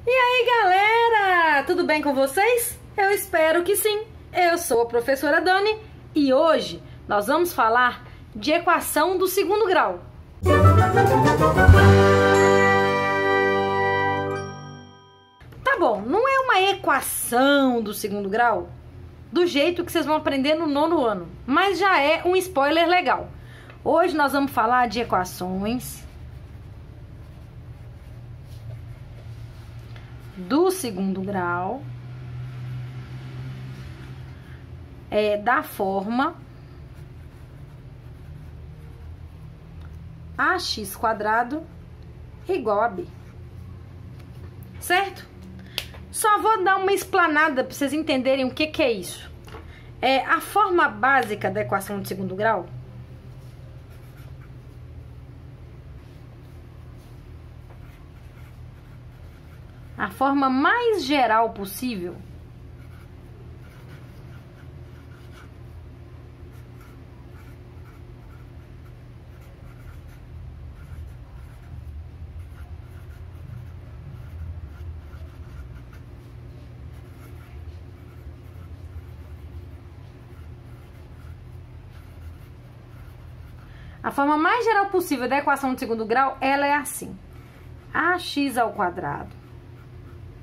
E aí, galera, tudo bem com vocês? Eu espero que sim. Eu sou a professora Dani e hoje nós vamos falar de equação do segundo grau. Tá bom, não é uma equação do segundo grau do jeito que vocês vão aprender no nono ano, mas já é um spoiler legal. Hoje nós vamos falar de equações do segundo grau, da forma ax² igual a b, certo? Só vou dar uma explanada para vocês entenderem o que é isso. A forma básica da equação de segundo grau a forma mais geral possível da equação de segundo grau, ela é assim: ax²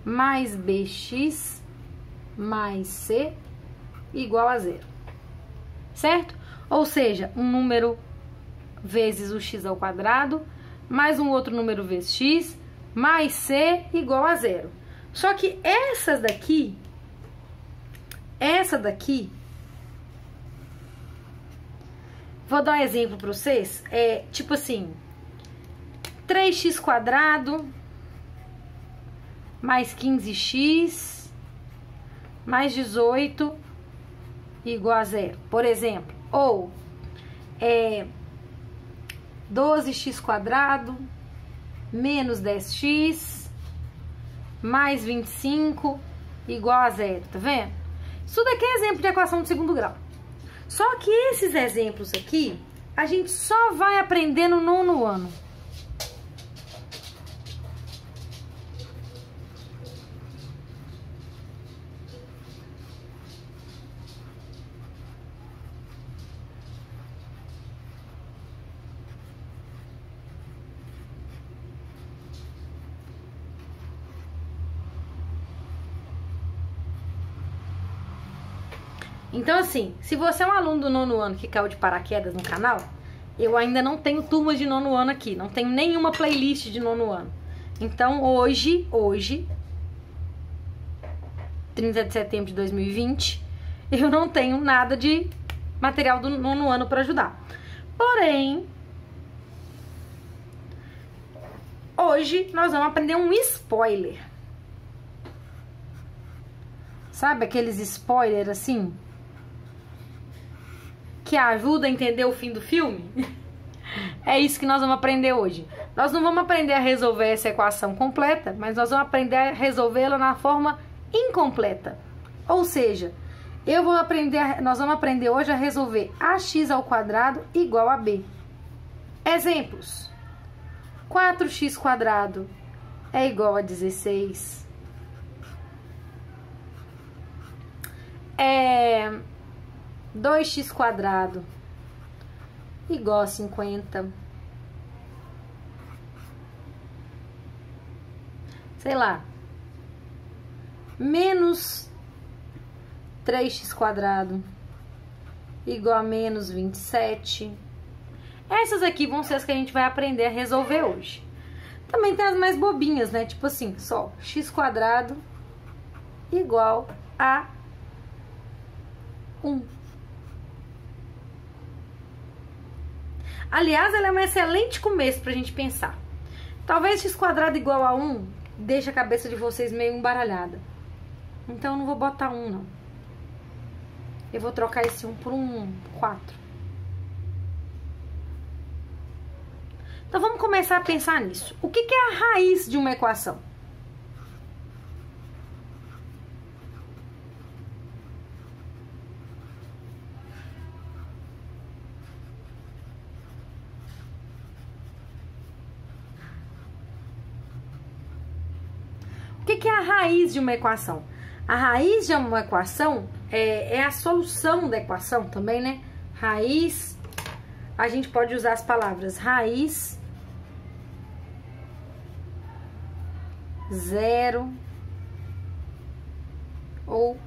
mais bx mais c igual a zero, certo? Ou seja, um número vezes o x² mais um outro número vezes x mais c igual a zero. Só que essa daqui, vou dar um exemplo para vocês, tipo assim, 3x² mais 15x mais 18 igual a zero, por exemplo. Ou 12x² menos 10x mais 25 igual a zero, tá vendo? Isso daqui é exemplo de equação de segundo grau. Só que esses exemplos aqui, a gente só vai aprender no nono ano. Então, assim, se você é um aluno do nono ano que caiu de paraquedas no canal, eu ainda não tenho turma de nono ano aqui, não tenho nenhuma playlist de nono ano. Então, hoje, 30 de setembro de 2020, eu não tenho nada de material do nono ano para ajudar. Porém, hoje nós vamos aprender um spoiler. Sabe aqueles spoilers assim? Que ajuda a entender o fim do filme? É isso que nós vamos aprender hoje. Nós não vamos aprender a resolver essa equação completa, mas nós vamos aprender a resolvê-la na forma incompleta. Ou seja, nós vamos aprender hoje a resolver ax² igual a b. Exemplos: 4x² é igual a 16. 2x² igual a 50. Sei lá. Menos 3x² igual a menos 27. Essas aqui vão ser as que a gente vai aprender a resolver hoje. Também tem as mais bobinhas, né? Tipo assim, só x² igual a 1. Aliás, ela é um excelente começo pra gente pensar. Talvez x² igual a 1 deixe a cabeça de vocês meio embaralhada. Então, eu não vou botar 1, não. Eu vou trocar esse 1 por um 4. Então, vamos começar a pensar nisso. O que é a raiz de uma equação? O que é a raiz de uma equação? A raiz de uma equação é a solução da equação também, né? Raiz, a gente pode usar as palavras raiz, zero ou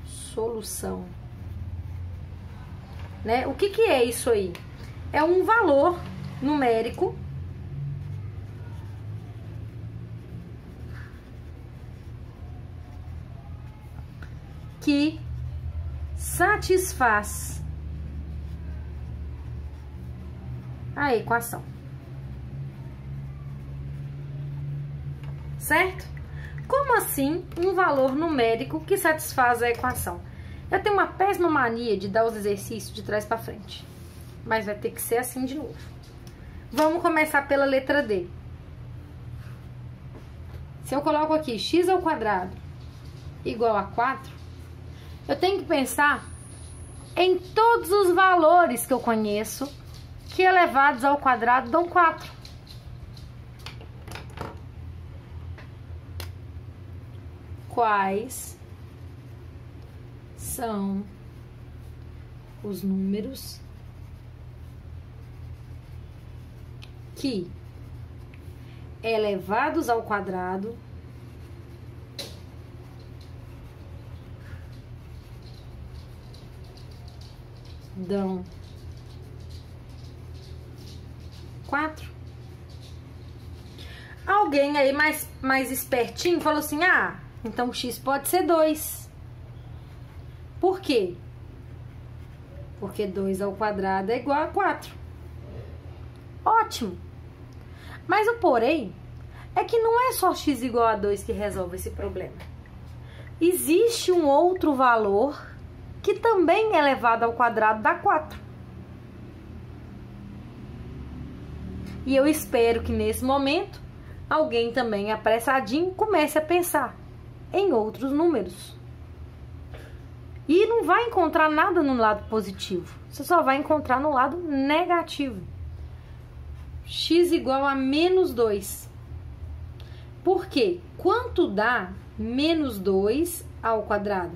solução, né? O que é isso aí? É um valor numérico que satisfaz a equação. Certo? Como assim um valor numérico que satisfaz a equação? Eu tenho uma péssima mania de dar os exercícios de trás para frente, mas vai ter que ser assim de novo. Vamos começar pela letra D. Se eu coloco aqui x ao quadrado igual a 4, eu tenho que pensar em todos os valores que eu conheço que elevados ao quadrado dão 4. Quais são os números que elevados ao quadrado dão 4? Alguém aí mais espertinho falou assim: ah, então x pode ser 2. Por quê? Porque 2 ao quadrado é igual a 4. Ótimo! Mas o porém é que não é só x igual a 2 que resolve esse problema. Existe um outro valor que também elevado ao quadrado dá 4. E eu espero que nesse momento alguém também apressadinho comece a pensar em outros números. E não vai encontrar nada no lado positivo, você só vai encontrar no lado negativo. X igual a menos 2. Por quê? Quanto dá menos 2 ao quadrado?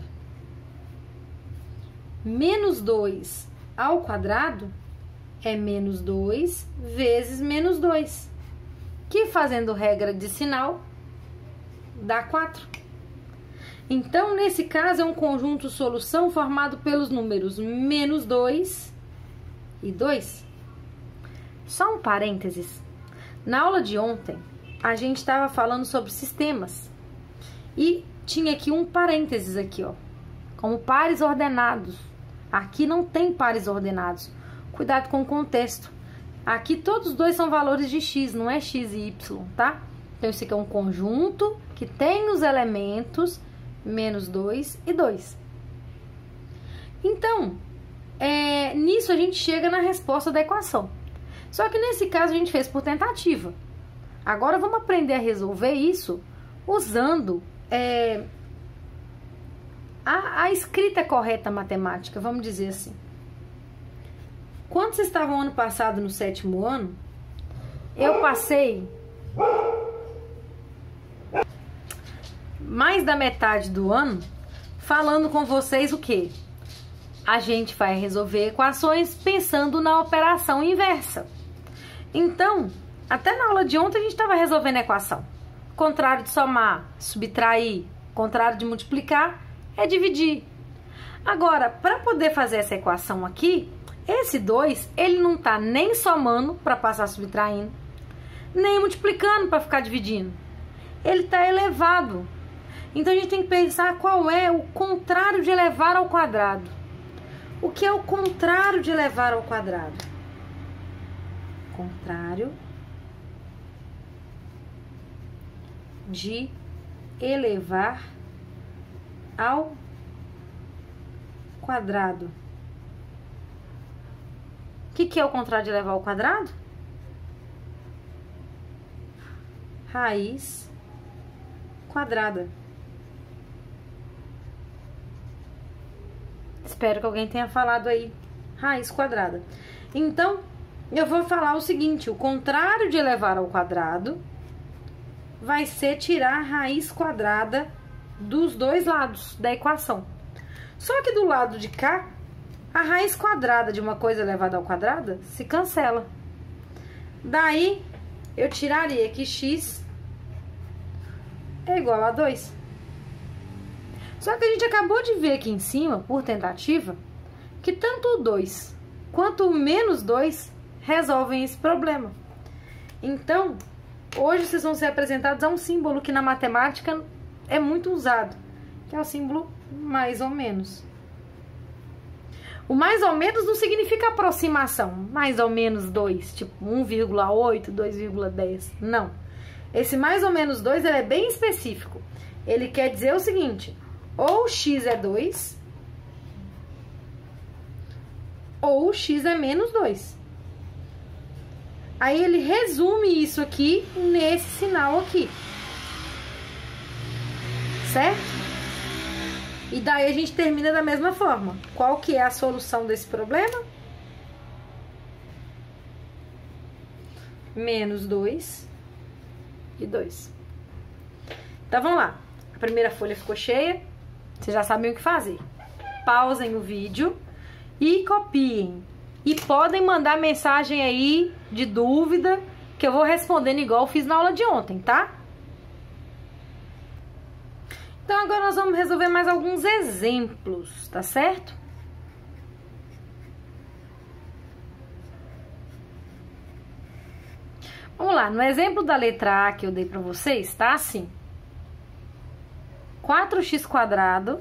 Menos 2 ao quadrado é menos 2 vezes menos 2, que fazendo regra de sinal dá 4. Então, nesse caso, é um conjunto solução formado pelos números menos 2 e 2. Só um parênteses. Na aula de ontem, a gente estava falando sobre sistemas. E tinha aqui um parênteses aqui, ó, como pares ordenados. Aqui não tem pares ordenados. Cuidado com o contexto. Aqui todos os dois são valores de x, não é x e y, tá? Então, isso aqui é um conjunto que tem os elementos menos 2 e 2. Então, nisso a gente chega na resposta da equação. Só que nesse caso a gente fez por tentativa. Agora vamos aprender a resolver isso usando a escrita correta matemática, vamos dizer assim. Quando vocês estavam ano passado no 7º ano, eu passei mais da metade do ano falando com vocês o quê? A gente vai resolver equações pensando na operação inversa. Então, até na aula de ontem a gente estava resolvendo a equação. Contrário de somar, subtrair, contrário de multiplicar é dividir. Agora, para poder fazer essa equação aqui, esse 2, ele não está nem somando para passar subtraindo, nem multiplicando para ficar dividindo. Ele está elevado. Então, a gente tem que pensar qual é o contrário de elevar ao quadrado. O que é o contrário de elevar ao quadrado? Contrário de elevar ao quadrado. O que é o contrário de elevar ao quadrado? Raiz quadrada. Espero que alguém tenha falado aí raiz quadrada. Então, eu vou falar o seguinte: o contrário de elevar ao quadrado vai ser tirar a raiz quadrada dos dois lados da equação. Só que do lado de cá, a raiz quadrada de uma coisa elevada ao quadrado se cancela. Daí, eu tiraria que x é igual a 2. Só que a gente acabou de ver aqui em cima, por tentativa, que tanto o 2 quanto o menos 2 resolvem esse problema. Então, hoje vocês vão ser apresentados a um símbolo que na matemática é muito usado, que é o símbolo mais ou menos. O mais ou menos não significa aproximação, mais ou menos 2, tipo 1,8, 2,10, não. Esse mais ou menos 2 ele é bem específico. Ele quer dizer o seguinte, ou x é 2, ou x é menos 2. Aí ele resume isso aqui nesse sinal aqui. Certo? E daí a gente termina da mesma forma. Qual que é a solução desse problema? Menos 2 e 2. Então, vamos lá. A primeira folha ficou cheia. Vocês já sabem o que fazer. Pausem o vídeo e copiem. E podem mandar mensagem aí de dúvida, que eu vou respondendo igual eu fiz na aula de ontem, tá? Então, agora nós vamos resolver mais alguns exemplos, tá certo? Vamos lá, no exemplo da letra A que eu dei pra vocês, tá assim. 4x²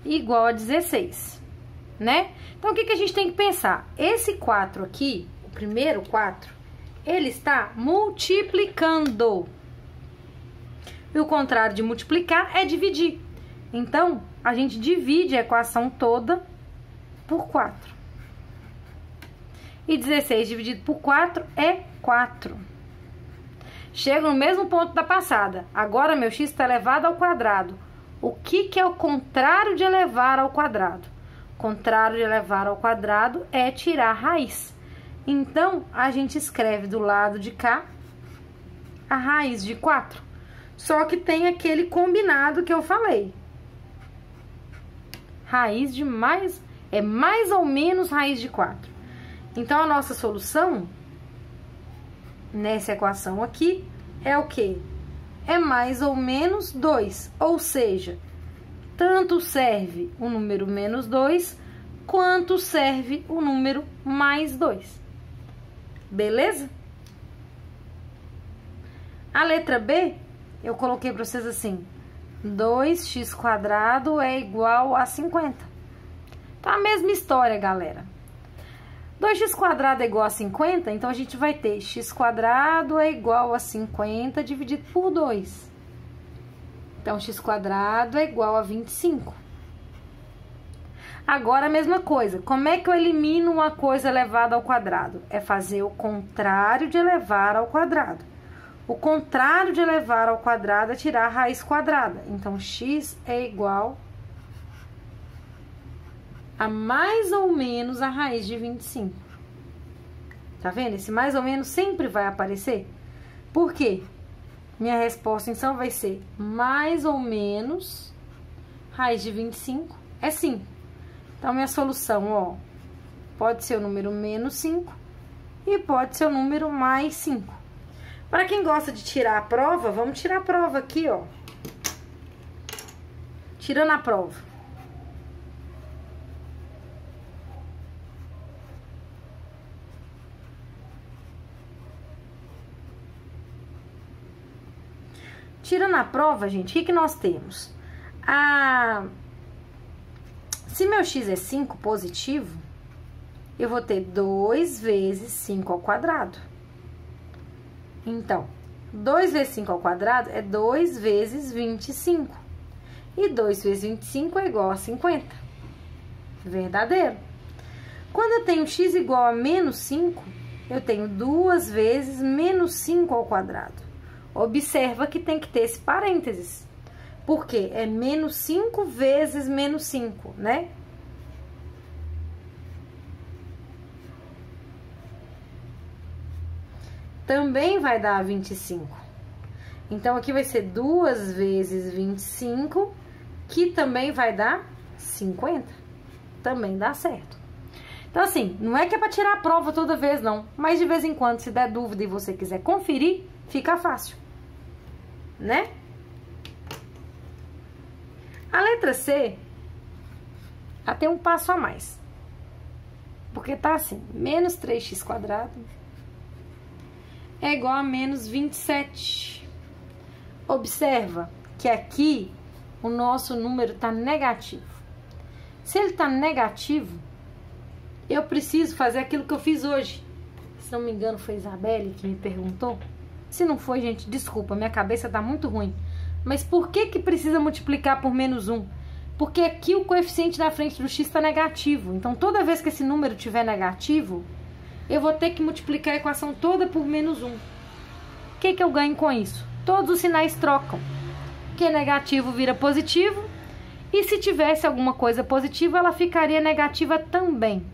igual a 16, né? Então, o que a gente tem que pensar? Esse 4 aqui, o primeiro 4, ele está multiplicando. E o contrário de multiplicar é dividir. Então, a gente divide a equação toda por 4. E 16 dividido por 4 é 4. Chega no mesmo ponto da passada. Agora, meu x está elevado ao quadrado. O que é o contrário de elevar ao quadrado? O contrário de elevar ao quadrado é tirar a raiz. Então, a gente escreve do lado de cá a raiz de 4. Só que tem aquele combinado que eu falei. Raiz de mais... é mais ou menos raiz de 4. Então, a nossa solução nessa equação aqui é o quê? É mais ou menos 2. Ou seja, tanto serve o número menos 2, quanto serve o número mais 2. Beleza? A letra B... eu coloquei para vocês assim, 2x² é igual a 50. Tá a mesma história, galera. 2x² é igual a 50, então a gente vai ter x² é igual a 50 dividido por 2. Então, x² é igual a 25. Agora, a mesma coisa. Como é que eu elimino uma coisa elevada ao quadrado? É fazer o contrário de elevar ao quadrado. O contrário de elevar ao quadrado é tirar a raiz quadrada. Então, x é igual a mais ou menos a raiz de 25. Tá vendo? Esse mais ou menos sempre vai aparecer. Por quê? Minha resposta, então, vai ser mais ou menos raiz de 25 é 5. Então, minha solução, ó, pode ser o número menos 5 e pode ser o número mais 5. Para quem gosta de tirar a prova, vamos tirar a prova aqui, ó. Tirando a prova. Tirando a prova, gente, o que nós temos? Se meu x é 5 positivo, eu vou ter 2 vezes 5 ao quadrado. Então, 2 vezes 5 ao quadrado é 2 vezes 25. E 2 vezes 25 é igual a 50. Verdadeiro. Quando eu tenho x igual a menos 5, eu tenho 2 vezes menos 5 ao quadrado. Observa que tem que ter esse parênteses. Porque é menos 5 vezes menos 5, né? também vai dar 25. Então, aqui vai ser 2 vezes 25, que também vai dar 50. Também dá certo. Então, assim, não é que é pra tirar a prova toda vez, não. Mas, de vez em quando, se der dúvida e você quiser conferir, fica fácil. Né? A letra C, ela tem um passo a mais. Porque tá assim, menos 3x² é igual a menos 27. Observa que aqui o nosso número tá negativo. Se ele tá negativo, eu preciso fazer aquilo que eu fiz hoje. Se não me engano, foi a Isabelle que me perguntou. Se não foi, gente, desculpa, minha cabeça tá muito ruim. Mas por que que precisa multiplicar por menos 1? Porque aqui o coeficiente na frente do x está negativo. Então, toda vez que esse número tiver negativo, eu vou ter que multiplicar a equação toda por menos 1. O que que eu ganho com isso? Todos os sinais trocam. Que negativo vira positivo. E se tivesse alguma coisa positiva, ela ficaria negativa também.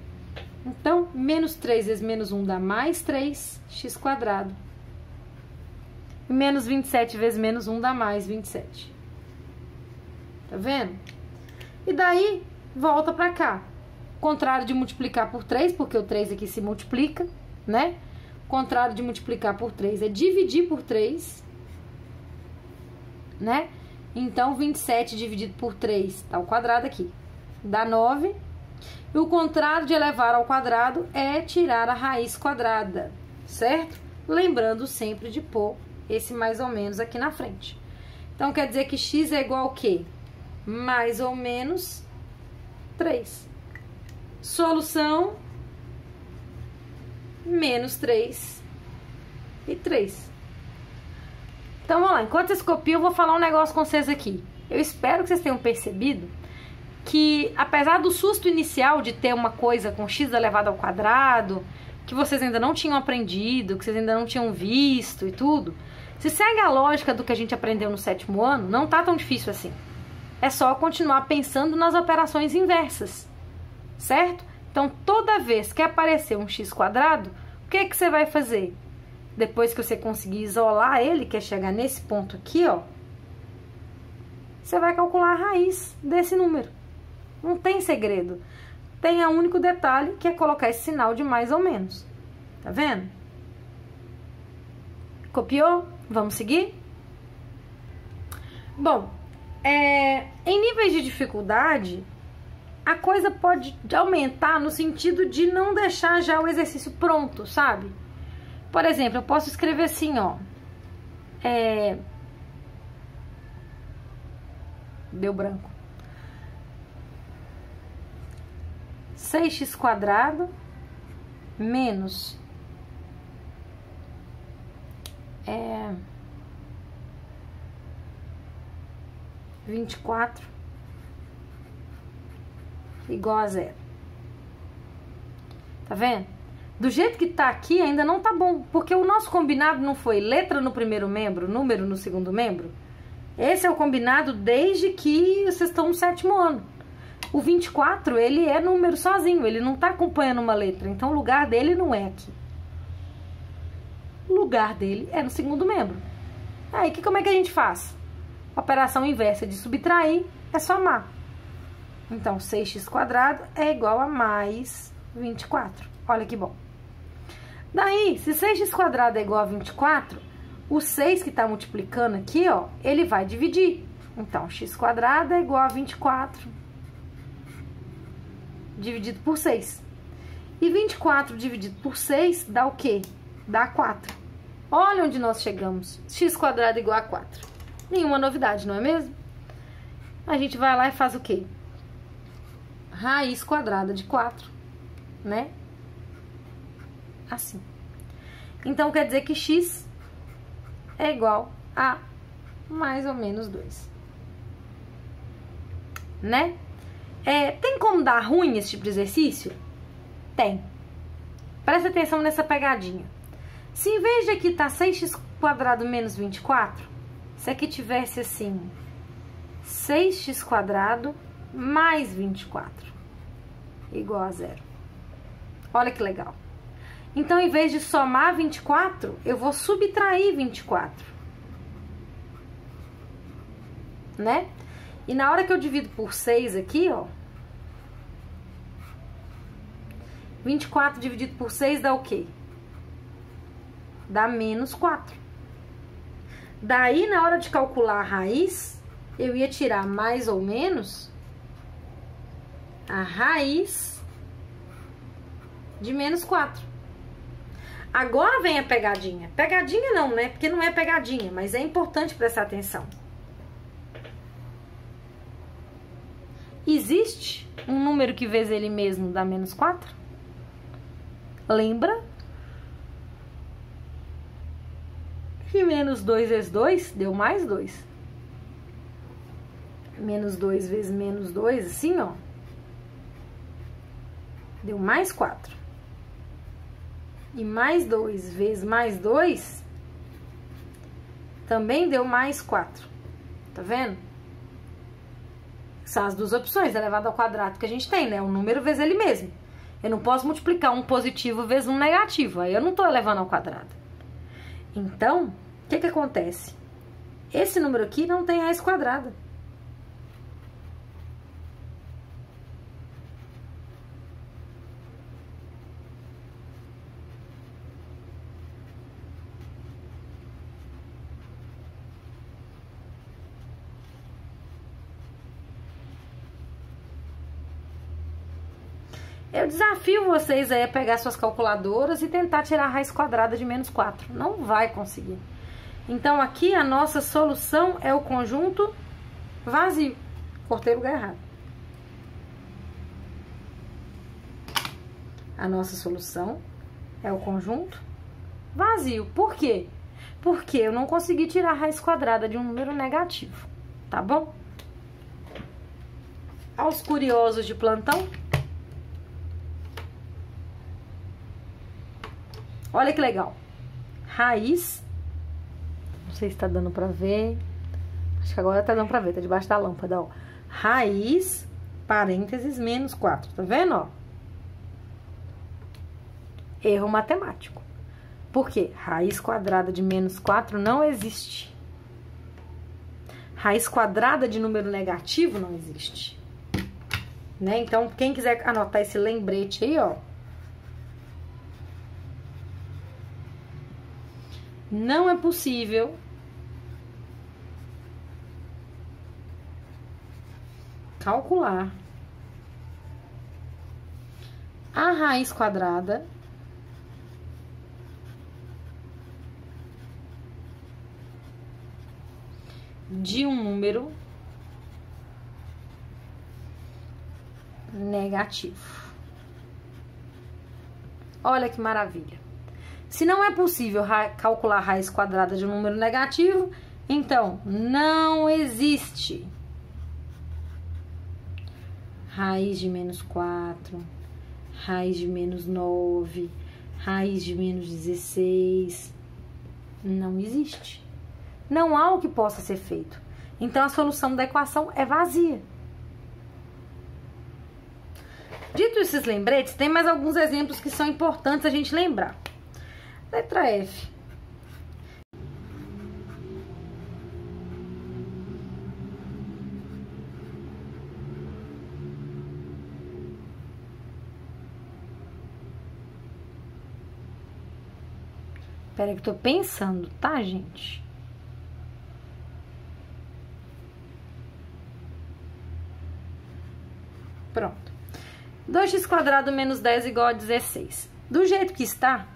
Então, menos 3 vezes menos 1 dá mais 3x². E menos 27 vezes menos 1 dá mais 27. Tá vendo? E daí, volta pra cá. Contrário de multiplicar por 3, porque o 3 aqui se multiplica, né? Contrário de multiplicar por 3 é dividir por 3, né? Então, 27 dividido por 3 tá ao quadrado aqui. Dá 9. E o contrário de elevar ao quadrado é tirar a raiz quadrada, certo? Lembrando sempre de pôr esse mais ou menos aqui na frente. Então, quer dizer que x é igual ao quê? Mais ou menos 3. Solução, menos 3 e 3. Então, vamos lá. Enquanto vocês copiam, eu vou falar um negócio com vocês aqui. Eu espero que vocês tenham percebido que, apesar do susto inicial de ter uma coisa com x elevado ao quadrado, que vocês ainda não tinham aprendido, que vocês ainda não tinham visto e tudo, se segue a lógica do que a gente aprendeu no 7º ano, não tá tão difícil assim. É só continuar pensando nas operações inversas, certo? Então, toda vez que aparecer um x², o que que você vai fazer? Depois que você conseguir isolar ele, que é chegar nesse ponto aqui, ó, você vai calcular a raiz desse número. Não tem segredo. Tem o único detalhe, que é colocar esse sinal de mais ou menos. Tá vendo? Copiou? Vamos seguir? Bom, em níveis de dificuldade, a coisa pode aumentar no sentido de não deixar já o exercício pronto, sabe? Por exemplo, eu posso escrever assim, ó. Deu branco. 6x² menos 24 igual a 0. Tá vendo? Do jeito que tá aqui ainda não tá bom, porque o nosso combinado não foi letra no primeiro membro, número no segundo membro. Esse é o combinado desde que vocês estão no 7º ano. O 24, ele é número sozinho, ele não tá acompanhando uma letra, então o lugar dele não é aqui. O lugar dele é no segundo membro. Aí, como é que a gente faz? Operação inversa de subtrair é somar. Então, 6x² é igual a mais 24. Olha que bom. Daí, se 6x² é igual a 24, o 6 que está multiplicando aqui, ó, ele vai dividir. Então, x² é igual a 24 dividido por 6. E 24 dividido por 6 dá o quê? Dá 4. Olha onde nós chegamos. x² igual a 4. Nenhuma novidade, não é mesmo? A gente vai lá e faz o quê? Raiz quadrada de 4, né? Assim. Então, quer dizer que x é igual a mais ou menos 2. Né? Tem como dar ruim esse tipo de exercício? Tem. Presta atenção nessa pegadinha. Se em vez de aqui tá 6x² menos 24, se aqui tivesse assim, 6x² mais 24 igual a 0. Olha que legal. Então, em vez de somar 24, eu vou subtrair 24. Né? E na hora que eu divido por 6 aqui, ó, 24 dividido por 6 dá o quê? Dá menos 4. Daí, na hora de calcular a raiz, eu ia tirar mais ou menos a raiz de menos 4. Agora vem a pegadinha. Pegadinha não, né? Porque não é pegadinha, mas é importante prestar atenção. Existe um número que vezes ele mesmo dá menos 4? Lembra? E menos 2 vezes 2 deu mais 2. Menos 2 vezes menos 2, assim, ó. Deu mais 4. E mais 2 vezes mais 2 também deu mais 4. Tá vendo? São as duas opções, elevado ao quadrado que a gente tem, né? Um número vezes ele mesmo. Eu não posso multiplicar um positivo vezes um negativo. Aí eu não tô elevando ao quadrado. Então, o que que acontece? Esse número aqui não tem raiz quadrada. Eu desafio vocês aí a pegar suas calculadoras e tentar tirar a raiz quadrada de menos 4. Não vai conseguir. Então, aqui a nossa solução é o conjunto vazio. Cortei o lugar errado. A nossa solução é o conjunto vazio. Por quê? Porque eu não consegui tirar a raiz quadrada de um número negativo. Tá bom? Aos curiosos de plantão, olha que legal. Raiz. Não sei se tá dando pra ver. Acho que agora tá dando pra ver. Tá debaixo da lâmpada, ó. Raiz, parênteses, menos 4. Tá vendo, ó? Erro matemático. Por quê? Raiz quadrada de menos 4 não existe. Raiz quadrada de número negativo não existe. Né? Então, quem quiser anotar esse lembrete aí, ó. Não é possível calcular a raiz quadrada de um número negativo. Olha que maravilha. Se não é possível calcular a raiz quadrada de um número negativo, então não existe raiz de menos 4, raiz de menos 9, raiz de menos 16. Não existe. Não há o que possa ser feito. Então, a solução da equação é vazia. Dito esses lembretes, tem mais alguns exemplos que são importantes a gente lembrar. Letra F. Espera que eu tô pensando, tá, gente? Pronto. 2x² menos 10 igual a 16. Do jeito que está,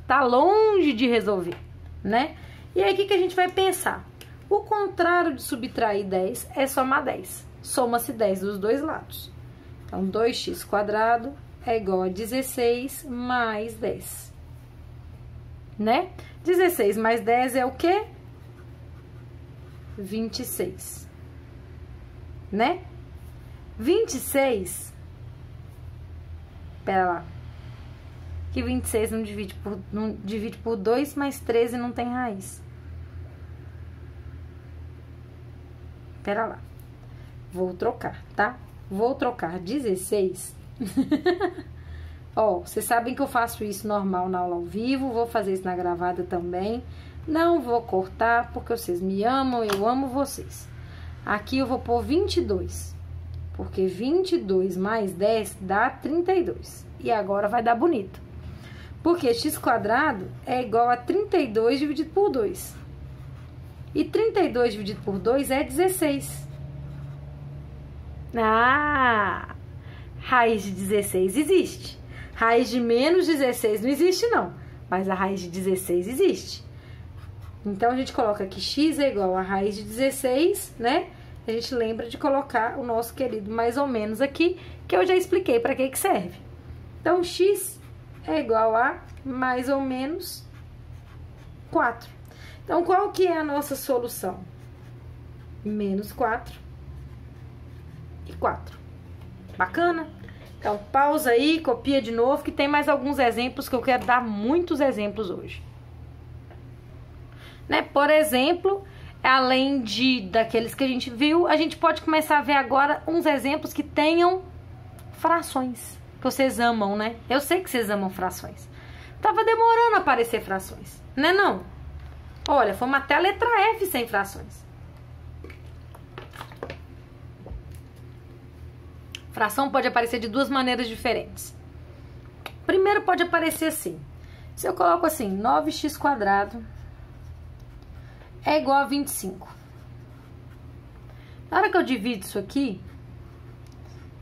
tá longe de resolver, né? E aí, o que a gente vai pensar? O contrário de subtrair 10 é somar 10. Soma-se 10 dos dois lados. Então, 2x² é igual a 16 mais 10. Né? 16 mais 10 é o quê? 26. Né? 26... Pera lá. Que 26 não divide por 2, mas 13 não tem raiz. Pera lá. Vou trocar, tá? Vou trocar 16 Ó, vocês sabem que eu faço isso normal na aula ao vivo, vou fazer isso na gravada também. Não vou cortar, porque vocês me amam, eu amo vocês. Aqui eu vou pôr 22, porque 22 mais 10 dá 32. E agora vai dar bonito. Porque x² é igual a 32 dividido por 2. E 32 dividido por 2 é 16. Ah! Raiz de 16 existe. Raiz de menos 16 não existe, não. Mas a raiz de 16 existe. Então, a gente coloca aqui x é igual a raiz de 16, né? A gente lembra de colocar o nosso querido mais ou menos aqui, que eu já expliquei para que serve. Então, x é igual a mais ou menos 4. Então, qual que é a nossa solução? Menos 4 e 4. Bacana? Então, pausa aí, copia de novo, que tem mais alguns exemplos que eu quero dar muitos exemplos hoje. Né? Por exemplo, além daqueles que a gente viu, a gente pode começar a ver agora uns exemplos que tenham frações, que vocês amam, né? Eu sei que vocês amam frações. Tava demorando a aparecer frações, né não? Olha, fomos até a letra F sem frações. Fração pode aparecer de duas maneiras diferentes. Primeiro pode aparecer assim. Se eu coloco assim, 9x² é igual a 25. Na hora que eu divido isso aqui,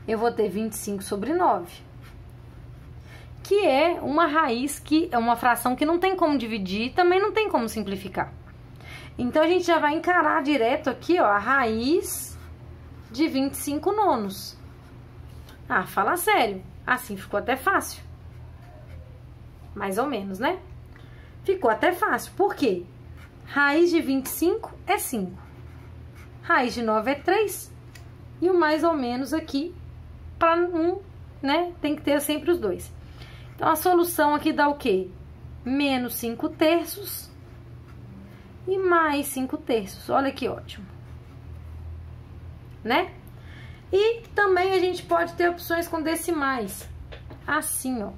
eu vou ter 25 sobre 9. Que é uma raiz, que é uma fração que não tem como dividir e também não tem como simplificar. Então, a gente já vai encarar direto aqui, ó, a raiz de 25 nonos. Ah, fala sério. Assim ficou até fácil. Mais ou menos, né? Ficou até fácil. Por quê? Raiz de 25 é 5. Raiz de 9 é 3. E o mais ou menos aqui, para né? Tem que ter sempre os dois. Então, a solução aqui dá o quê? Menos 5 terços e mais 5 terços. Olha que ótimo. Né? E também a gente pode ter opções com decimais. Assim, ó.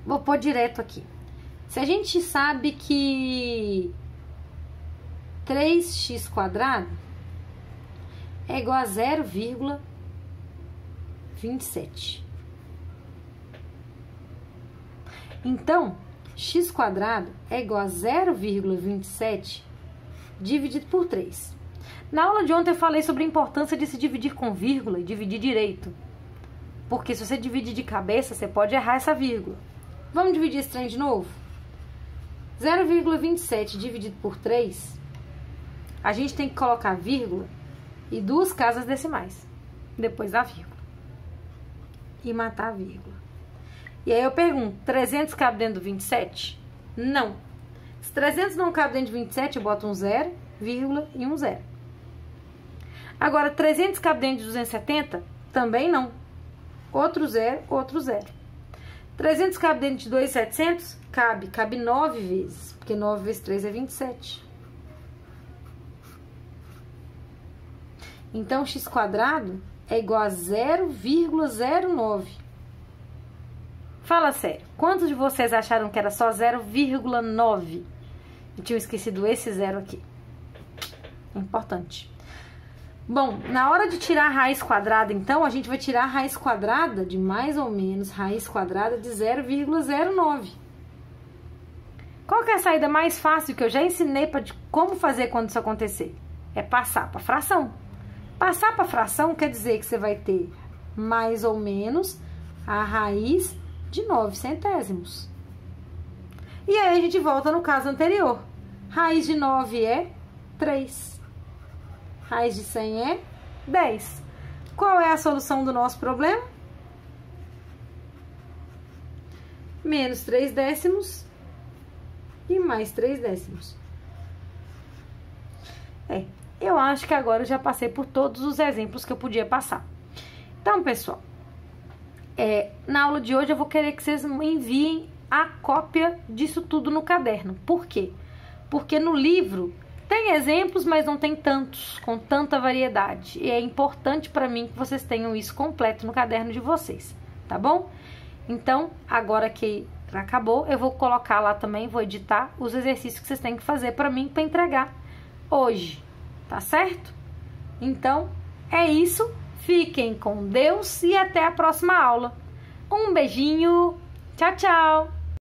Vou pôr direto aqui. Se a gente sabe que 3x² é igual a 0,27. Então, x² é igual a 0,27 dividido por 3. Na aula de ontem eu falei sobre a importância de se dividir com vírgula e dividir direito. Porque se você dividir de cabeça, você pode errar essa vírgula. Vamos dividir esse trem de novo? 0,27 dividido por 3, a gente tem que colocar vírgula e duas casas decimais. Depois da vírgula. E matar a vírgula. E aí eu pergunto, 300 cabe dentro do 27? Não. Se 300 não cabe dentro de 27, eu boto um 0, vírgula e um 0. Agora, 300 cabe dentro de 270? Também não. Outro 0, outro 0. 300 cabe dentro de 2.700? Cabe 9 vezes, porque 9 vezes 3 é 27. Então, x² é igual a 0,09. Fala sério, quantos de vocês acharam que era só 0,9? E tinham esquecido esse 0 aqui. Importante. Bom, na hora de tirar a raiz quadrada, então, a gente vai tirar a raiz quadrada de mais ou menos raiz quadrada de 0,09. Qual que é a saída mais fácil que eu já ensinei para como fazer quando isso acontecer? É passar para fração. Passar para fração quer dizer que você vai ter mais ou menos a raiz de 9 centésimos. E aí a gente volta no caso anterior. Raiz de 9 é 3. Raiz de 100 é 10. Qual é a solução do nosso problema? Menos 3 décimos e mais 3 décimos. Eu acho que agora eu já passei por todos os exemplos que eu podia passar. Então, pessoal, na aula de hoje eu vou querer que vocês enviem a cópia disso tudo no caderno. Por quê? Porque no livro Tem exemplos, mas não tem tantos, com tanta variedade. E é importante para mim que vocês tenham isso completo no caderno de vocês, tá bom? Então, agora que acabou, eu vou colocar lá também, vou editar os exercícios que vocês têm que fazer para mim, para entregar hoje, tá certo? Então, é isso. Fiquem com Deus e até a próxima aula. Um beijinho. Tchau, tchau.